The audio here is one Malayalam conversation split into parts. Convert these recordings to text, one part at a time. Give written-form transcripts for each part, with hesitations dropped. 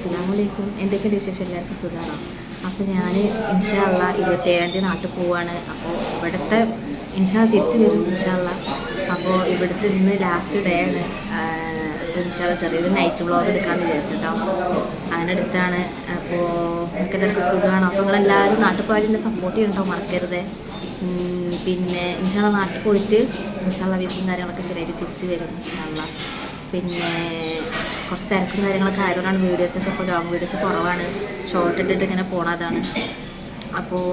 അസ്സലാമലൈക്കും. എന്തൊക്കെയുണ്ട് വിശേഷം? എല്ലാവർക്കും സുഖമാണോ? അപ്പോൾ ഞാൻ ഇൻഷാ അള്ളാ 27-ാം തീയതി നാട്ടിൽ പോവാണ്. അപ്പോൾ ഇവിടുത്തെ ഇൻഷാ തിരിച്ച് വരും ഇൻഷാ അള്ളാ. അപ്പോൾ ഇവിടുത്തെ ഇന്ന് ലാസ്റ്റ് ഡേ ആണ്. അപ്പോൾ ഇൻഷാ അള്ളാ ചെറിയൊരു നൈറ്റ് വ്ളോഗ് എടുക്കാമെന്ന് വിചാരിച്ചിട്ടോ, അങ്ങനെ എടുത്താണ്. അപ്പോൾ നിങ്ങൾക്ക് എല്ലാവർക്കും സുഖമാണോ? അപ്പോൾ നിങ്ങളെല്ലാവരും നാട്ടിൽ പോയാലും എന്നെ സപ്പോർട്ട് ചെയ്യണ്ടോ, മറക്കരുത്. പിന്നെ ഇൻഷാ അള്ളാ നാട്ടിൽ പോയിട്ട് ഇൻഷാ അള്ളാ വീസും കാര്യങ്ങളൊക്കെ ശരിയായിട്ട് തിരിച്ച് വരും ഇൻഷാ അള്ളാ. പിന്നെ കുറച്ച് തിരക്കും കാര്യങ്ങളൊക്കെ ആയതുകൊണ്ടാണ് വീഡിയോസൊക്കെ ഇപ്പോൾ ലോങ് വീഡിയോസ് കുറവാണ്, ഷോർട്ട് ഇട്ടിട്ട് ഇങ്ങനെ പോണതാണ്. അപ്പോൾ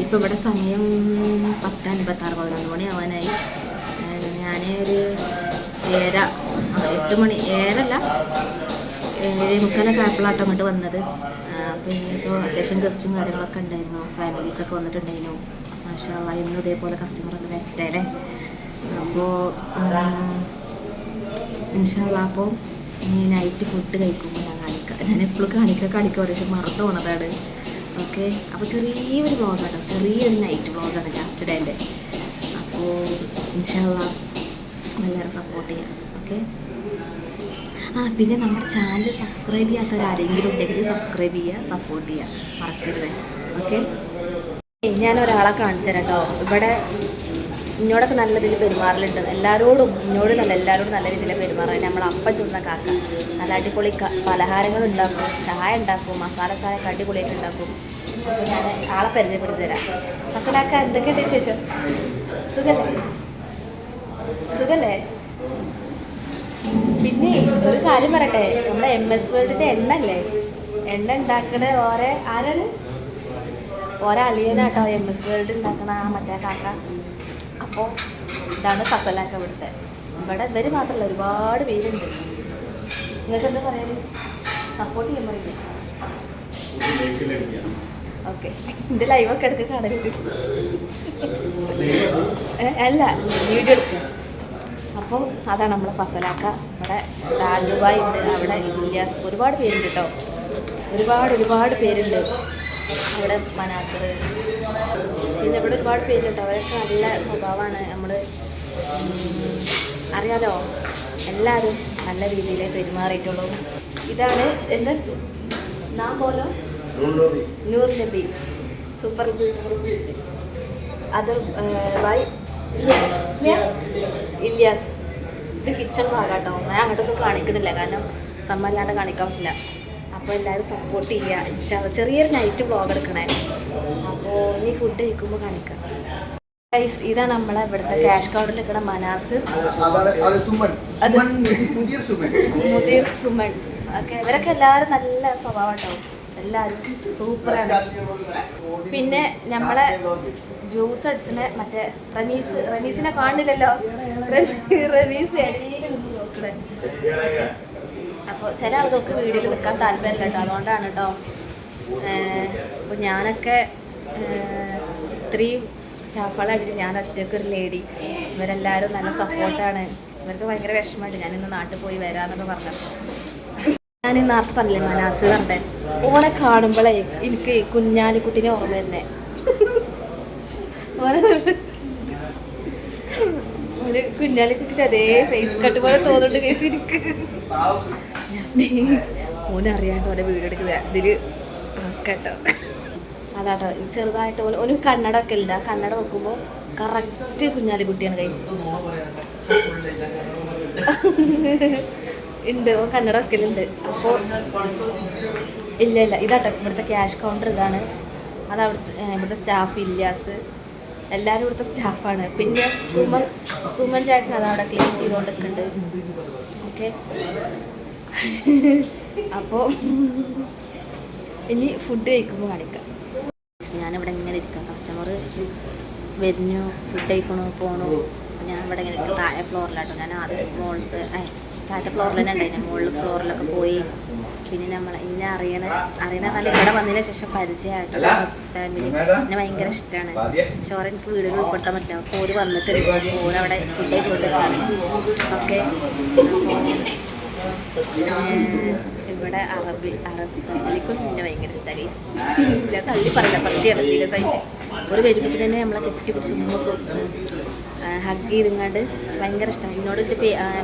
ഇപ്പോൾ ഇവിടെ സമയം 10:56, 11 മണി ആവാനായി. ഞാൻ ഒരു 8 മണി 7:30 7:45 ആയപ്പോഴാട്ടോ അങ്ങോട്ട് വന്നത്. പിന്നെ ഇപ്പോൾ അത്യാവശ്യം ഗസ്റ്റും കാര്യങ്ങളൊക്കെ ഉണ്ടായിരുന്നു, ഫാമിലീസൊക്കെ വന്നിട്ടുണ്ടായിരുന്നു. മാഷാ അള്ളാ ഇന്നും ഇതേപോലെ കസ്റ്റമറൊക്കെ വരട്ടെ അല്ലേ. അപ്പോൾ ഇൻഷാ അള്ളാ അപ്പോൾ ഇനി നൈറ്റ് ഫുഡ് കഴിക്കുമ്പോൾ ഞാൻ എപ്പോഴും കാണിക്കുക പക്ഷെ മറന്നു പോണതാണ്. ഓക്കെ, അപ്പോൾ ചെറിയൊരു വ്ളോഗാണ്, ചെറിയൊരു നൈറ്റ് വ്ളോഗാണ് ലാസ്റ്റ് ഡേൻ്റെ. അപ്പോൾ ഇൻഷാ അള്ളാ എല്ലാവരും സപ്പോർട്ട് ചെയ്യാം. ഓക്കെ, പിന്നെ നമ്മുടെ ചാനൽ സബ്സ്ക്രൈബ് ചെയ്യാത്തവരാരെങ്കിലും ഉണ്ടെങ്കിൽ സബ്സ്ക്രൈബ് ചെയ്യുക, സപ്പോർട്ട് ചെയ്യുക, മറക്കരുത്. ഓക്കെ, ഞാനൊരാളെ കാണിച്ചു തരാം കേട്ടോ. ഇവിടെ ഇന്നോടൊക്കെ നല്ല രീതിയിൽ പെരുമാറലുണ്ട്, എല്ലാവരോടും ഇന്നോട് എല്ലാവരോടും നല്ല രീതിയിൽ പെരുമാറാൻ. നമ്മൾ അപ്പം ചുടുന്ന കാക്ക നല്ല അടിപൊളി പലഹാരങ്ങൾ ഉണ്ടാക്കും, ചായ ഉണ്ടാക്കും, മസാല ചായ ഒക്കെ അടിപൊളിയായിട്ട് ഉണ്ടാക്കും. അപ്പോൾ ഞാൻ ആളെ പരിചയപ്പെടുത്തി തരാം. മസാലാക്ക, എന്തൊക്കെയുണ്ട് വിശേഷം? സുഖല്ലേ? പിന്നെ ഒരു കാര്യം പറയട്ടെ, നമ്മുടെ MS വേൾഡിൻ്റെ എണ്ണ ഉണ്ടാക്കണ ആരാണ്? അളിയനാട്ടോ MS വേൾഡ് ഉണ്ടാക്കണ ആ മറ്റേ കാക്ക. അപ്പോൾ ഇതാണ് ഫസലാക്ക. ഇവിടെ ഇവർ മാത്രമല്ല, ഒരുപാട് പേരുണ്ട്. നിങ്ങൾക്ക് എന്താ പറയാൻ? സപ്പോർട്ട് ചെയ്യാൻ പറയില്ലേ? ഓക്കെ, എൻ്റെ ലൈവൊക്കെ എടുക്കുക കാണലുണ്ട്, അല്ല വീഡിയോ എടുക്കുക. അപ്പോൾ അതാണ് നമ്മളെ ഫസലാക്ക. ഇവിടെ രാജുഭായി ഉണ്ട്, അവിടെ ഇല്യാസ്, ഒരുപാട് പേരുണ്ട് കേട്ടോ, ഒരുപാട് പേരുണ്ട്. അവിടെ മനാസർ, പിന്നെ ഇവിടെ ഒരുപാട് പേരുണ്ട്. അവരൊക്കെ നല്ല സ്വഭാവമാണ്. നമ്മൾ അറിയാലോ, എല്ലാവരും നല്ല രീതിയിൽ പെരുമാറിയിട്ടുള്ളൂ. ഇതാണ് എന്താ നാം പോലോ നൂർ നബി, സൂപ്പർ. അത് ഇല്യാസ്. ഇത് കിച്ചൺ ഭാഗാട്ടോ. ഞാൻ അങ്ങോട്ടൊന്നും കാണിക്കണില്ല, കാരണം സമ്മല്ലാണ്ട് കാണിക്കാൻ പറ്റില്ല. അപ്പോൾ എല്ലാവരും സപ്പോർട്ട് ചെയ്യുക. ഇൻഷാ അള്ളാ ചെറിയൊരു നൈറ്റ് വ്ളോഗ് എടുക്കണേ. അപ്പോൾ ഇനി ഫുഡ് കഴിക്കുമ്പോൾ കാണിക്കാം. ഗൈസ്, ഇതാണ് നമ്മളെ ഇവിടുത്തെ ക്യാഷ് കൗണ്ടറിൽ നിൽക്കണ മനാസ്, മുദീർ സുമൻ. ഓക്കെ, ഇവരൊക്കെ എല്ലാവരും നല്ല സ്വഭാവം കേട്ടോ, എല്ലാവരും സൂപ്പറാണ്. പിന്നെ നമ്മളെ ജ്യൂസ് അടിച്ചിന് മറ്റേ റമീസിനെ കാണില്ലല്ലോ, റമീസ് ഇടയിൽ നിന്ന് നോക്കണേ. അപ്പോൾ ചില ആളുകൾക്ക് വീഡിയോയിൽ നിൽക്കാൻ താല്പര്യം കേട്ടോ, അതുകൊണ്ടാണ് കേട്ടോ. അപ്പോൾ ഞാനൊക്കെ ഇത്രയും സ്റ്റാഫുകളായിട്ട് ഞാൻ ഒറ്റയ്ക്ക് ഒരു ലേഡി. ഇവരെല്ലാവരും നല്ല സപ്പോർട്ടാണ്. ഇവർക്ക് ഭയങ്കര വിഷമമുണ്ട് ഞാനിന്ന് നാട്ടിൽ പോയി വരാമെന്നൊക്കെ പറഞ്ഞപ്പോൾ. ഞാൻ നേരത്തെ പറഞ്ഞില്ലേ മനാസ് പറഞ്ഞെ, ഓനെ കാണുമ്പോഴേ എനിക്ക് കുഞ്ഞാലിക്കുട്ടീനെ ഓർമ്മ തന്നെ. ഒരു കുഞ്ഞാലിക്കുട്ടിൻ്റെ അതേ ഫേസ് കട്ട് പോലെ തോന്നുന്നുണ്ട് കഴിച്ചിരിക്ക്. ഓനറിയാണ്ട് ഓനെ വീഡിയോ എടുക്കുക ഇതിൽ കേട്ടോ. അതാട്ടോ, ചെറുതായിട്ട് ഒരു കണ്ണട ഒക്കെ ഉണ്ട്. ആ കണ്ണട വെക്കുമ്പോൾ കറക്റ്റ് കുഞ്ഞാലിക്കുട്ടിയാണ് കൈ ഉണ്ട്. ഓ കണ്ണട വെക്കലുണ്ട്. അപ്പോൾ ഇല്ല ഇതാട്ടോ ഇവിടുത്തെ ക്യാഷ് കൗണ്ടർ. ഇതാണ് അത് ഇവിടുത്തെ സ്റ്റാഫ് ഇല്യാസ്, എല്ലാവരും ഇവിടുത്തെ സ്റ്റാഫാണ്. പിന്നെ സുമൻ ചേട്ടൻ അതവിടെ ക്ലീൻ ചെയ്തുകൊണ്ടിരിക്കുന്നുണ്ട്. ഓക്കെ, അപ്പോൾ ഇനി ഫുഡ് കഴിക്കുമ്പോൾ കാണിക്കാം. ഞാനിവിടെ ഇങ്ങനെ ഇരിക്കാം, കസ്റ്റമർ വരുന്നു, ഫുഡ് കഴിക്കണു പോണു. ഞാൻ ഇവിടെ ഇങ്ങനെ ഇരിക്കും, താഴെ ഫ്ലോറിലാട്ടോ. ഞാൻ ആദ്യം താഴത്തെ ഫ്ലോറിൽ തന്നെ ഉണ്ടായിരുന്നു, മുകളിൽ ഫ്ലോറിലൊക്കെ പോയി. പിന്നെ ഇന്നെ അറിയണ നല്ല ഇവിടെ വന്നതിന് ശേഷം പരിചയമായിട്ടുള്ള ഫാമിലി എന്നെ ഭയങ്കര ഇഷ്ടമാണ്. ചോറ് എനിക്ക് വീടുകൾ ഉൾപ്പെടുത്താൻ പറ്റില്ല. അപ്പോൾ ഓര് വന്നിട്ട് ഓരവിടെ ഫുഡ് കഴിച്ചുകൊണ്ടിരിക്കുകയാണ്. ഓക്കെ, ഇവിടെ അറബ് ഫാമിലിക്കും എന്നെ ഭയങ്കര ഇഷ്ടമായി. ഞാൻ തള്ളി പറയില്ല, സത്യമാണ്. സീരിയസ് ആയിട്ട് ഒരു വരുമ്പോൾ തന്നെ നമ്മളെ കെട്ടിപ്പിടിച്ച് ഉമ്മ കൊടുക്കും. ഹഗ് ചെയ്തിങ്ങാണ്ട് ഭയങ്കര ഇഷ്ടമായി എന്നോട്.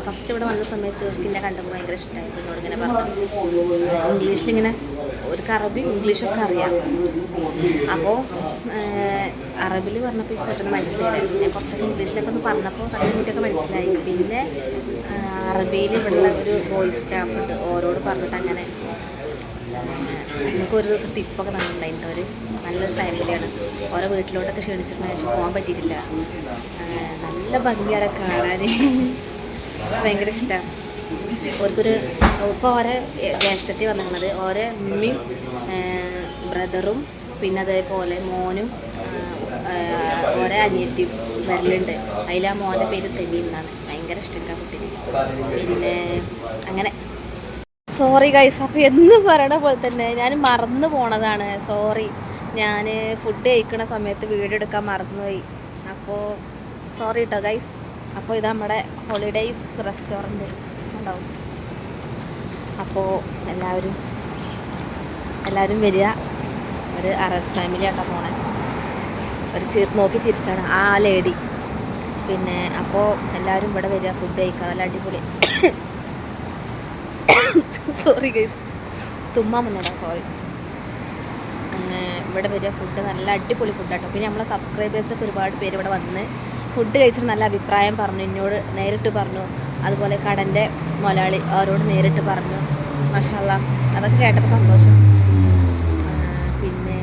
ഫസ്റ്റ് ഇവിടെ വന്ന സമയത്ത് അവർക്ക് എന്നെ കണ്ടപ്പോൾ ഭയങ്കര ഇഷ്ടമായി. എന്നോട് ഇങ്ങനെ പറഞ്ഞു ഇംഗ്ലീഷിലിങ്ങനെ, ഒരു അറബി ഇംഗ്ലീഷൊക്കെ അറിയാം. അപ്പോൾ അറബിൽ പറഞ്ഞപ്പോൾ എനിക്ക് പെട്ടെന്ന് മനസ്സിലായി. പിന്നെ കുറച്ചൊക്കെ ഇംഗ്ലീഷിലൊക്കെ ഒന്ന് പറഞ്ഞപ്പോൾ തട്ടിമുട്ടിയൊക്കെ മനസ്സിലായി. പിന്നെ അറബിയിൽ ഇവിടെയുള്ള ഒരു വോയിസ് സ്റ്റാഫ് ഉണ്ട്, ഓരോട് പറഞ്ഞിട്ട് അങ്ങനെ നമുക്കൊരു ദിവസം ടിപ്പൊക്കെ തന്നിട്ടുണ്ടായിട്ട്. അവർ നല്ലൊരു ഫാമിലിയാണ്. ഓരോ വീട്ടിലോട്ടൊക്കെ ക്ഷണിച്ചിട്ടുണ്ടെങ്കിൽ പക്ഷേ പോകാൻ പറ്റിയിട്ടില്ല. നല്ല ഭംഗിയാണ് കാണാൻ, ഭയങ്കര ഇഷ്ടമാണ്. ഓർക്കൊരു ഇപ്പോൾ ഓരോ ജ്യേഷ്ഠത്തി വന്നിരുന്നത്, ഓരോ ഉമ്മയും ബ്രദറും പിന്നെ അതേപോലെ മോനും ഓരോ അനിയത്തിയും വരലുണ്ട്. അതിൽ ആ മോൻ്റെ പേര് തെബി എന്നാണ്. ഭയങ്കര ഇഷ്ടമാണ് കുട്ടീനെ. പിന്നെ അങ്ങനെ സോറി ഗൈസ്. അപ്പോൾ എന്ന് പറയണ പോലെ തന്നെ ഞാൻ മറന്നു പോണതാണ്. സോറി, ഞാൻ ഫുഡ് കഴിക്കണ സമയത്ത് വീഡിയോ എടുക്കാൻ മറന്നുപോയി. അപ്പോൾ സോറി കേട്ടോ ഗൈസ്. അപ്പോൾ ഇത് നമ്മുടെ ഹോളിഡേയ്സ് റെസ്റ്റോറൻറ്റ് ഉണ്ടാവും. അപ്പോൾ എല്ലാവരും വരിക. ഒരു അറബ് ഫാമിലി ആയിട്ടാണ് പോണേ. ഒരു നോക്കി ചിരിച്ചാണ് ആ ലേഡി. പിന്നെ അപ്പോൾ എല്ലാവരും ഇവിടെ വരിക, ഫുഡ് കഴിക്കുക. നല്ല അടിപൊളി. സോറി ഗൈസ്, തുമ്മാൻ വന്നോടാ, സോറി. ഇവിടെ വരിക, ഫുഡ് നല്ല അടിപൊളി ഫുഡാട്ടോ. പിന്നെ നമ്മളെ സബ്സ്ക്രൈബേഴ്സൊക്കെ ഒരുപാട് പേര് ഇവിടെ വന്ന് ഫുഡ് കഴിച്ചിട്ട് നല്ല അഭിപ്രായം പറഞ്ഞു, എന്നോട് നേരിട്ട് പറഞ്ഞു. അതുപോലെ കടൻ്റെ മുതലാളി അവരോട് നേരിട്ട് പറഞ്ഞു. മാഷാല്ലാ, അതൊക്കെ കേട്ടപ്പോൾ സന്തോഷം. പിന്നെ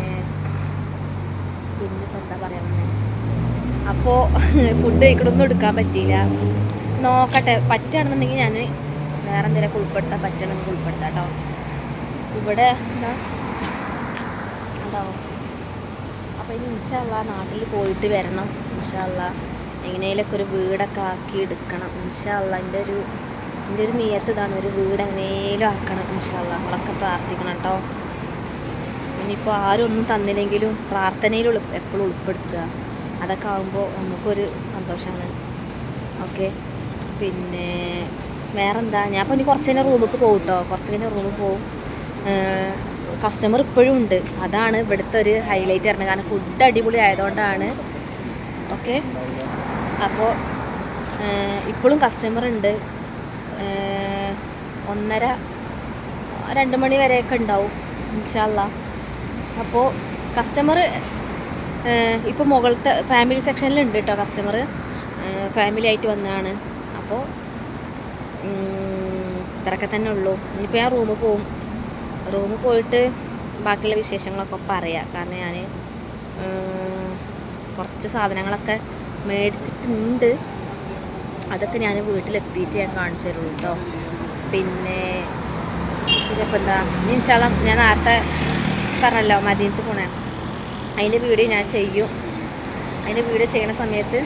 ഇപ്പോൾ എന്താ പറയാൻ വന്നേ. അപ്പോൾ ഫുഡ് കഴിക്കണമൊന്നും എടുക്കാൻ പറ്റിയില്ല. നോക്കട്ടെ, പറ്റുകയാണെന്നുണ്ടെങ്കിൽ ഞാൻ വേറെ എന്തെങ്കിലുമൊക്കെ ഉൾപ്പെടുത്താൻ പറ്റണമെങ്കിൽ ഉൾപ്പെടുത്താം കേട്ടോ. ഇവിടെ എന്താ ഉണ്ടാവും. അപ്പോൾ ഇനി ഇൻഷാ അല്ലാ നാട്ടിൽ പോയിട്ട് വരണം. ഇൻഷാ അല്ലാ എങ്ങനെയൊക്കെ ഒരു വീടൊക്കെ ആക്കി എടുക്കണം. ഇൻഷാ അല്ലാ എൻ്റെ ഒരു നിയത്ത് ഇതാണ്, ഒരു വീട് എങ്ങനെയും ആക്കണം. ഇൻഷാ അല്ലാ നമ്മളൊക്കെ പ്രാർത്ഥിക്കണം കേട്ടോ. ഇനിയിപ്പോൾ ആരും ഒന്നും തന്നില്ലെങ്കിലും പ്രാർത്ഥനയിൽ എപ്പോഴും ഉൾപ്പെടുത്തുക. അതൊക്കെ ആകുമ്പോൾ നമുക്കൊരു സന്തോഷമാണ്. ഓക്കെ, പിന്നെ വേറെന്താ, ഞാൻ ഇപ്പോൾ ഇനി കുറച്ച് കഴിഞ്ഞാൽ റൂമിലേക്ക് പോകും കേട്ടോ. കുറച്ച് കഴിഞ്ഞാൽ റൂമിൽ പോകും. കസ്റ്റമർ ഇപ്പോഴും ഉണ്ട്, അതാണ് ഇവിടുത്തെ ഒരു ഹൈലൈറ്റ് വരുന്നത്. കാരണം ഫുഡ് അടിപൊളി ആയതുകൊണ്ടാണ്. ഓക്കെ, അപ്പോൾ ഇപ്പോഴും കസ്റ്റമർ ഉണ്ട്. 1:30-2 മണി വരെയൊക്കെ ഉണ്ടാവും ഇൻഷാ അല്ലാ. അപ്പോൾ കസ്റ്റമർ ഇപ്പോൾ മുകളിലത്തെ ഫാമിലി സെക്ഷനിലുണ്ട് കേട്ടോ. കസ്റ്റമർ ഫാമിലി ആയിട്ട് വന്നതാണ്. അപ്പോൾ ഇത്രയൊക്കെ തന്നെ ഉള്ളൂ. ഇനിയിപ്പോൾ ഞാൻ റൂമിൽ പോയിട്ട് ബാക്കിയുള്ള വിശേഷങ്ങളൊക്കെ പറയാം. കാരണം ഞാൻ കുറച്ച് സാധനങ്ങളൊക്കെ മേടിച്ചിട്ടുണ്ട്. അതൊക്കെ ഞാൻ വീട്ടിലെത്തിയിട്ട് ഞാൻ കാണിച്ചു തരുള്ളൂ കേട്ടോ. പിന്നെ ഇതിപ്പോൾ എന്താ, ഇൻഷാ അല്ലാ ഞാൻ നേരത്തെ പറഞ്ഞല്ലോ മദീനത്ത് പോണേ, അതിൻ്റെ വീഡിയോ ഞാൻ ചെയ്യും. അതിൻ്റെ വീഡിയോ ചെയ്യണ സമയത്ത്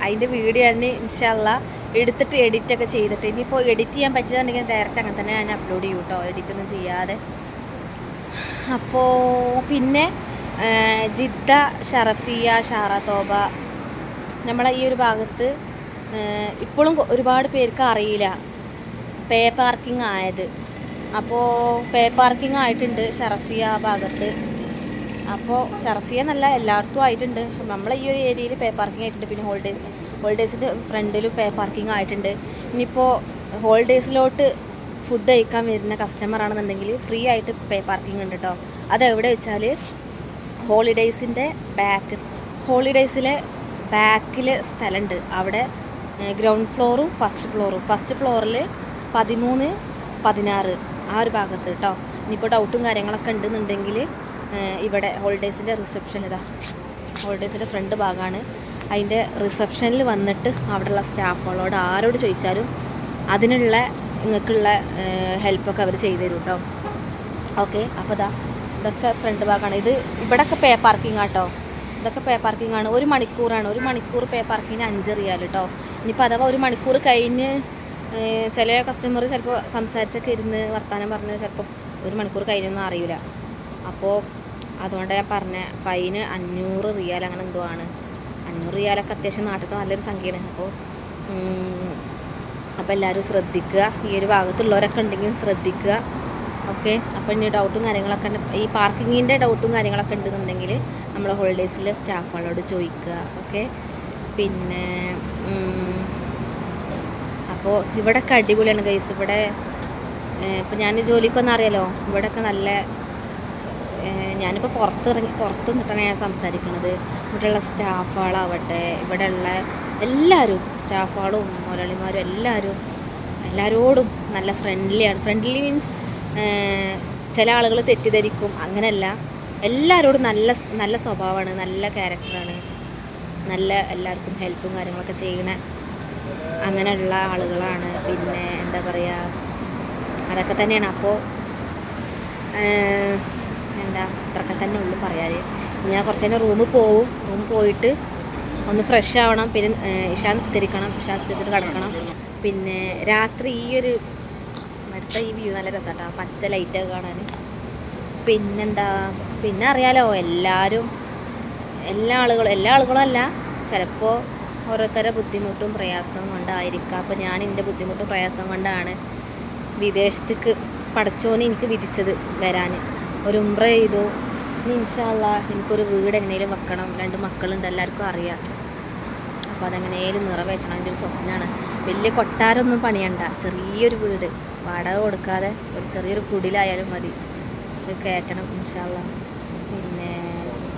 അതിൻ്റെ വീഡിയോ ഞാൻ ഇൻഷാ അല്ലാ എടുത്തിട്ട് എഡിറ്റൊക്കെ ചെയ്തിട്ട്, ഇനിയിപ്പോൾ എഡിറ്റ് ചെയ്യാൻ പറ്റുന്നുണ്ടെങ്കിൽ ഡയറക്റ്റ് അങ്ങനെ തന്നെ ഞാൻ അപ്ലോഡ് ചെയ്യും കേട്ടോ, എഡിറ്റൊന്നും ചെയ്യാതെ. അപ്പോൾ പിന്നെ ജിദ്ദ, ഷറഫിയ, ഷാറത്തോബ, നമ്മളെ ഈ ഒരു ഭാഗത്ത് ഇപ്പോഴും ഒരുപാട് പേർക്ക് അറിയില്ല പേ പാർക്കിംഗ് ആയത്. അപ്പോൾ പേ പാർക്കിംഗ് ആയിട്ടുണ്ട് ഷറഫിയ ഭാഗത്ത്. അപ്പോൾ ഷറഫിയ എന്നല്ല, എല്ലായിടത്തും ആയിട്ടുണ്ട്. പക്ഷെ നമ്മളെ ഈ ഒരു ഏരിയയിൽ പേ പാർക്കിംഗ് ആയിട്ടുണ്ട്. പിന്നെ ഹോളിഡേയ്സിൻ്റെ ഫ്രണ്ടിലും പേ പാർക്കിംഗ് ആയിട്ടുണ്ട്. ഇനിയിപ്പോൾ ഹോളിഡേയ്സിലോട്ട് ഫുഡ് കഴിക്കാൻ വരുന്ന കസ്റ്റമർ ആണെന്നുണ്ടെങ്കിൽ ഫ്രീ ആയിട്ട് പേ പാർക്കിംഗ് ഉണ്ട് കേട്ടോ. അതെവിടെ വെച്ചാൽ ഹോളിഡേയ്സിലെ ബാക്കിൽ സ്ഥലമുണ്ട്. അവിടെ ഗ്രൗണ്ട് ഫ്ലോറും ഫസ്റ്റ് ഫ്ലോറിൽ 13, 16 ആ ഒരു ഭാഗത്ത് കേട്ടോ. ഇനിയിപ്പോൾ ഡൗട്ടും കാര്യങ്ങളൊക്കെ ഉണ്ടെന്നുണ്ടെങ്കിൽ ഇവിടെ ഹോളിഡേയ്സിൻ്റെ ഹോളിഡേയ്സിൻ്റെ ഫ്രണ്ട് ഭാഗമാണ്. അതിൻ്റെ റിസപ്ഷനിൽ വന്നിട്ട് അവിടെയുള്ള സ്റ്റാഫുകളോട് ആരോട് ചോദിച്ചാലും അതിനുള്ള നിങ്ങൾക്കുള്ള ഹെൽപ്പൊക്കെ അവർ ചെയ്തു തരും കേട്ടോ. ഓക്കെ, അപ്പോൾ ഇതൊക്കെ ഫ്രണ്ട് ഭാഗമാണ്. ഇവിടെയൊക്കെ പേ പാർക്കിംഗ് ആട്ടോ. ഇതൊക്കെ പേ പാർക്കിംഗ് ആണ്. 1 മണിക്കൂറാണ്. 1 മണിക്കൂർ പേ പാർക്കിങ്ങിന് 5 റിയാൽ കേട്ടോ. ഇനിയിപ്പോൾ അഥവാ 1 മണിക്കൂർ കഴിഞ്ഞ് ചില കസ്റ്റമർ ചിലപ്പോൾ സംസാരിച്ചൊക്കെ ഇരുന്ന് വർത്തമാനം പറഞ്ഞ് ചിലപ്പോൾ 1 മണിക്കൂർ കഴിഞ്ഞൊന്നും അറിയില്ല. അപ്പോൾ അതുകൊണ്ട് ഞാൻ പറഞ്ഞ ഫൈന് 500 റിയാൽ അങ്ങനെ എന്തോ ആണ്. 500 റിയാലൊക്കെ അത്യാവശ്യം നാട്ടിലത്തെ നല്ലൊരു സംഖ്യയാണ്. അപ്പോൾ എല്ലാവരും ശ്രദ്ധിക്കുക. ഈ ഒരു ഭാഗത്തുള്ളവരൊക്കെ ഉണ്ടെങ്കിൽ ശ്രദ്ധിക്കുക. ഓക്കെ. അപ്പോൾ ഇനി ഡൗട്ടും കാര്യങ്ങളൊക്കെ ഉണ്ട്, ഈ പാർക്കിങ്ങിൻ്റെ ഡൗട്ടും കാര്യങ്ങളൊക്കെ ഉണ്ടെന്നുണ്ടെങ്കിൽ നമ്മൾ ഹോളിഡേയ്സിലെ സ്റ്റാഫുകളോട് ചോദിക്കുക. ഓക്കെ. പിന്നെ അപ്പോൾ ഇവിടെയൊക്കെ അടിപൊളിയാണ് ഗൈസ്. ഇവിടെ ഇപ്പോൾ ഞാൻ ജോലിക്കൊന്നും അറിയാലോ, ഇവിടെയൊക്കെ നല്ല, ഞാനിപ്പോൾ പുറത്ത് നിന്നിട്ടാണ് ഞാൻ സംസാരിക്കുന്നത്. ഇവിടെയുള്ള സ്റ്റാഫുകളാവട്ടെ, ഇവിടെയുള്ള എല്ലാവരും, സ്റ്റാഫുകളും മുതലാളിമാരും എല്ലാവരോടും നല്ല ഫ്രണ്ട്ലിയാണ്. ഫ്രണ്ട്ലി മീൻസ് ചില ആളുകൾ തെറ്റിദ്ധരിക്കും, അങ്ങനെയല്ല. എല്ലാവരോടും നല്ല നല്ല സ്വഭാവമാണ്, നല്ല ക്യാരക്ടറാണ്, നല്ല എല്ലാവർക്കും ഹെൽപ്പും കാര്യങ്ങളൊക്കെ ചെയ്യണ അങ്ങനെയുള്ള ആളുകളാണ്. പിന്നെ എന്താ പറയുക, അതൊക്കെ തന്നെയാണ്. അപ്പോൾ എന്താ അത്രയൊക്കെ തന്നെ ഉള്ളു പറയാൻ. ഞാൻ കുറച്ച് നേരം റൂമിൽ പോയിട്ട് ഒന്ന് ഫ്രഷ് ആവണം, പിന്നെ ഇശാ നിസ്കരിക്കണം, ഇശാ നിസ്കരിച്ചിട്ട് കിടക്കണം. പിന്നെ രാത്രി ഈ ഒരു അടുത്ത ഈ വ്യൂ നല്ല രസമാട്ടോ, പച്ച ലൈറ്റൊക്കെ കാണാൻ. പിന്നെന്താ, പിന്നെ അറിയാലോ എല്ലാ ആളുകളും അല്ല, ചിലപ്പോൾ ഓരോരുത്തരുടെ ബുദ്ധിമുട്ടും പ്രയാസവും കൊണ്ടായിരിക്കാം. അപ്പോൾ ഞാൻ എൻ്റെ ബുദ്ധിമുട്ടും പ്രയാസം കൊണ്ടാണ് വിദേശത്തേക്ക് പടച്ചോന് എനിക്ക് വിധിച്ചത് വരാൻ. ഒരു ഉംറ ചെയ്തു. ഇനി ഇൻഷാ അല്ലാഹ് എനിക്കൊരു വീട് എങ്ങനെയും വെക്കണം. 2 മക്കളുണ്ട്, എല്ലാവർക്കും അറിയാം. അപ്പോൾ അതെങ്ങനെയും നിറവേറ്റണം, എൻ്റെ ഒരു സ്വപ്നമാണ്. വലിയ കൊട്ടാരമൊന്നും പണിയണ്ട, ചെറിയൊരു വീട് വാടക കൊടുക്കാതെ ഒരു ചെറിയൊരു കുടിലായാലും മതി, ഇത് കയറ്റണം ഇൻഷാ അല്ലാഹ്. പിന്നെ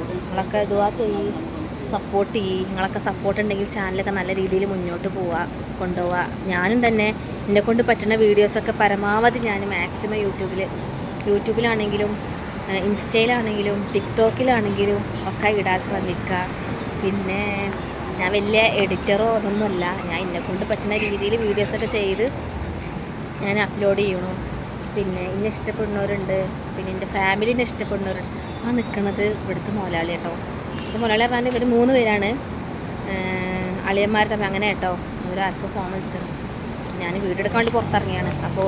നിങ്ങളൊക്കെ ദുആ ചെയ്യ്, സപ്പോർട്ട് ചെയ്യ്. നിങ്ങളൊക്കെ സപ്പോർട്ട് ഉണ്ടെങ്കിൽ ചാനലൊക്കെ നല്ല രീതിയിൽ മുന്നോട്ട് കൊണ്ടുപോവുക. ഞാനും തന്നെ എന്നെക്കൊണ്ട് പറ്റുന്ന വീഡിയോസൊക്കെ പരമാവധി ഞാൻ മാക്സിമം യൂട്യൂബിലാണെങ്കിലും ഇൻസ്റ്റയിലാണെങ്കിലും ടിക്ടോക്കിലാണെങ്കിലും ഒക്കെ ഇടാൻ ശ്രമിക്കുക. പിന്നെ ഞാൻ വലിയ എഡിറ്ററോ അതൊന്നുമല്ല, ഞാൻ എന്നെക്കൊണ്ട് പറ്റുന്ന രീതിയിൽ വീഡിയോസൊക്കെ ചെയ്ത് ഞാൻ അപ്ലോഡ് ചെയ്യണു. പിന്നെ എന്നെ ഇഷ്ടപ്പെടുന്നവരുണ്ട്, പിന്നെ എൻ്റെ ഫാമിലിനെ ഇഷ്ടപ്പെടുന്നവരുണ്ട്. ആ നിൽക്കുന്നത് ഇവിടുത്തെ മുതലാളി കേട്ടോ. ഇത് മുതലാളി പറഞ്ഞാൽ ഇവർ 3 പേരാണ്, അളിയന്മാർ തമ്മിൽ. അങ്ങനെ കേട്ടോ, ഒരാൾക്ക് ഫോൺ വിളിച്ചത്. ഞാൻ വീഡിയോ എടുക്കാൻ വേണ്ടി പുറത്തിറങ്ങിയാണ്. അപ്പോൾ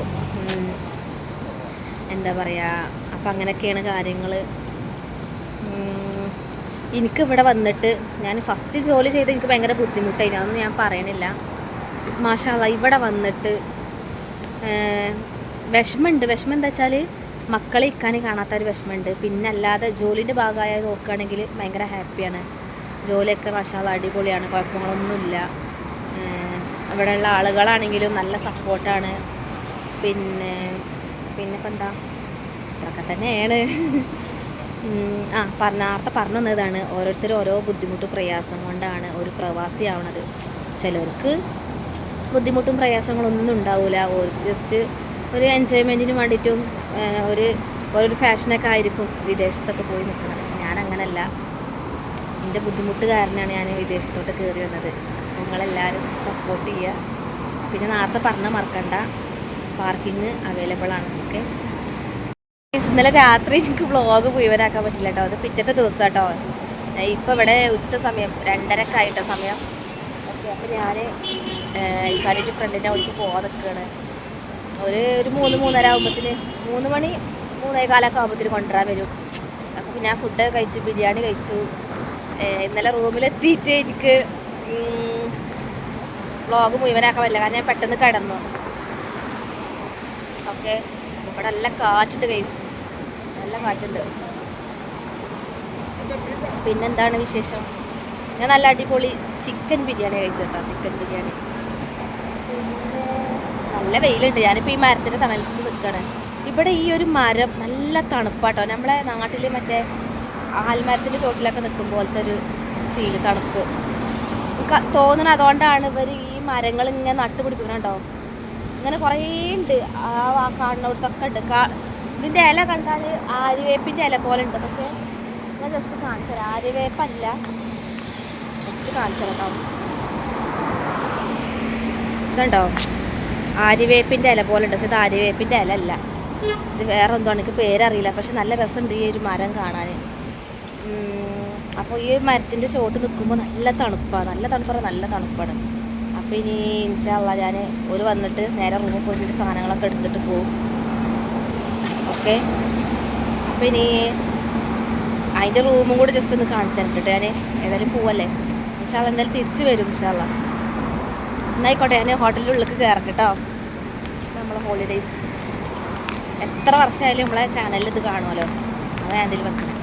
എന്താ പറയുക, അപ്പോൾ അങ്ങനെയൊക്കെയാണ് കാര്യങ്ങൾ. എനിക്കിവിടെ വന്നിട്ട് ഞാൻ ഫസ്റ്റ് ജോലി ചെയ്ത് എനിക്ക് ഭയങ്കര ബുദ്ധിമുട്ടായിരുന്നു, അതൊന്നും ഞാൻ പറയണില്ല. മാഷാ അല്ലാഹ് ഇവിടെ വന്നിട്ട് വിഷമമുണ്ട്. വിഷമം എന്താ വെച്ചാൽ മക്കളെ ഇക്കാനും കാണാത്തൊരു വിഷമമുണ്ട്. പിന്നെ അല്ലാതെ ജോലിൻ്റെ ഭാഗമായി നോക്കുകയാണെങ്കിൽ ഭയങ്കര ഹാപ്പിയാണ്. ജോലിയൊക്കെ മാഷാ അല്ലാഹ് അടിപൊളിയാണ്, കുഴപ്പങ്ങളൊന്നുമില്ല. ഇവിടെയുള്ള ആളുകളാണെങ്കിലും നല്ല സപ്പോർട്ടാണ്. പിന്നെ ഇപ്പം എന്താ, ഇത്രയൊക്കെ തന്നെയാണ്. നേരത്തെ പറഞ്ഞു തന്നതാണ്, ഓരോരുത്തരും ഓരോ ബുദ്ധിമുട്ടും പ്രയാസം കൊണ്ടാണ് ഒരു പ്രവാസിയാവണത്. ചിലർക്ക് ബുദ്ധിമുട്ടും പ്രയാസങ്ങളൊന്നും ഉണ്ടാവില്ല, ജസ്റ്റ് ഒരു എൻജോയ്മെൻറ്റിന് വേണ്ടിയിട്ടും ഒരു ഫാഷനൊക്കെ ആയിരിക്കും വിദേശത്തൊക്കെ പോയി നിൽക്കുന്നത്. പക്ഷെ ഞാനങ്ങനല്ല, എൻ്റെ ബുദ്ധിമുട്ട് കാരണമാണ് ഞാൻ വിദേശത്തോട്ട് കയറി വന്നത്. നിങ്ങളെല്ലാവരും സപ്പോർട്ട് ചെയ്യുക. പിന്നെ നേരത്തെ പറഞ്ഞാൽ മറക്കണ്ട, പാർക്കിങ് അവൈലബിൾ ആണ്. ഓക്കെ. ഇന്നലെ രാത്രി എനിക്ക് വ്ളോഗ് മുഴുവനാക്കാൻ പറ്റില്ല കേട്ടോ, അത് പിറ്റത്തെ ദിവസം കേട്ടോ. ഇപ്പോൾ ഇവിടെ ഉച്ച സമയം 2:30 സമയം. ഓക്കെ. അപ്പോൾ ഞാൻ ഇക്കാൻ്റെ ഫ്രണ്ടിൻ്റെ അവിടേക്ക് പോകാൻ നിൽക്കുകയാണ്. ഒരു 3-3:30 ആകുമ്പോഴത്തേന്, 3 മണി 3:15 ആകുമ്പോഴത്തേന് കൊണ്ടുവരാൻ വരും. അപ്പോൾ ഞാൻ ഫുഡ് കഴിച്ചു, ബിരിയാണി കഴിച്ചു. ഇന്നലെ റൂമിലെത്തിയിട്ട് എനിക്ക് വ്ളോഗ് മുഴുവനാക്കാൻ പറ്റില്ല, കാരണം ഞാൻ പെട്ടെന്ന് കിടന്നു. ഓക്കെ. ഇവിടെ നല്ല കാറ്റുണ്ട് ഗൈസ്, നല്ല കാറ്റുണ്ട്. പിന്നെന്താണ് വിശേഷം? ഞാൻ നല്ല അടിപൊളി ചിക്കൻ ബിരിയാണി കഴിച്ചു കേട്ടോ, ചിക്കൻ ബിരിയാണി. നല്ല വെയിലുണ്ട്, ഞാനിപ്പോൾ ഈ മരത്തിൻ്റെ തണലത്ത് നിൽക്കുകയാണ്. ഇവിടെ ഈ ഒരു മരം നല്ല തണുപ്പാട്ടോ, നമ്മളെ നാട്ടിൽ മറ്റേ ആൽമരത്തിൻ്റെ ചോട്ടിലൊക്കെ നിൽക്കുമ്പോഴത്തെ ഒരു ഫീല്, തണുപ്പ് തോന്നണം. അതുകൊണ്ടാണ് ഇവർ ഈ മരങ്ങൾ ഇങ്ങനെ നട്ടുപിടിപ്പിക്കണോ. ഇങ്ങനെ കുറേ ഉണ്ട്, ആ കാണുന്നിടത്തൊക്കെ ഉണ്ട്. ഇതിൻ്റെ ഇല കണ്ടാൽ ആര്യവേപ്പിൻ്റെ ഇല പോലെ ഉണ്ട്. പക്ഷേ ഞാൻ ജസ്റ്റ് കാണിച്ചു തരാം, ആര്യവേപ്പല്ല, ജസ്റ്റ് കാണിച്ചു തരാം കേട്ടോ. ഇതുണ്ടോ, ആര്യവേപ്പിൻ്റെ ഇല പോലെ ഉണ്ട്, പക്ഷെ ഇത് ആര്യവേപ്പിൻ്റെ ഇല അല്ല, ഇത് വേറെ എന്തോ ആണ്, എനിക്ക് പേരറിയില്ല. പക്ഷെ നല്ല രസമുണ്ട് ഈ ഒരു മരം കാണാൻ. അപ്പോൾ ഈ മരത്തിൻ്റെ ചോട്ട് നിൽക്കുമ്പോൾ നല്ല തണുപ്പാണ്, നല്ല തണുപ്പാണ്. അപ്പോൾ ഇനി ഇൻഷാ അല്ലാഹ് ഞാൻ വന്നിട്ട് നേരെ റൂമിൽ പോയിട്ട് സാധനങ്ങളൊക്കെ എടുത്തിട്ട് പോകും. ഓക്കെ. അപ്പോൾ ഇനി അതിൻ്റെ റൂമും കൂടെ ജസ്റ്റ് ഒന്ന് കാണിച്ചു തരട്ടെ. ഞാൻ ഏതായാലും പോവല്ലേ, ഇൻഷാ അല്ലാഹ് എന്തായാലും തിരിച്ച് വരും ഇൻഷാ അല്ലാഹ്. എന്നായിക്കോട്ടെ, ഞാൻ ഹോട്ടലിൻ്റെ ഉള്ളിലേക്ക് കയറട്ടെ കേട്ടോ. നമ്മളെ ഹോളിഡേയ്സ് എത്ര വർഷമായാലും നമ്മളെ ചാനലിൽ ഇത് കാണുമല്ലോ, അതാണ് അതിൽ വെക്കുന്നത്.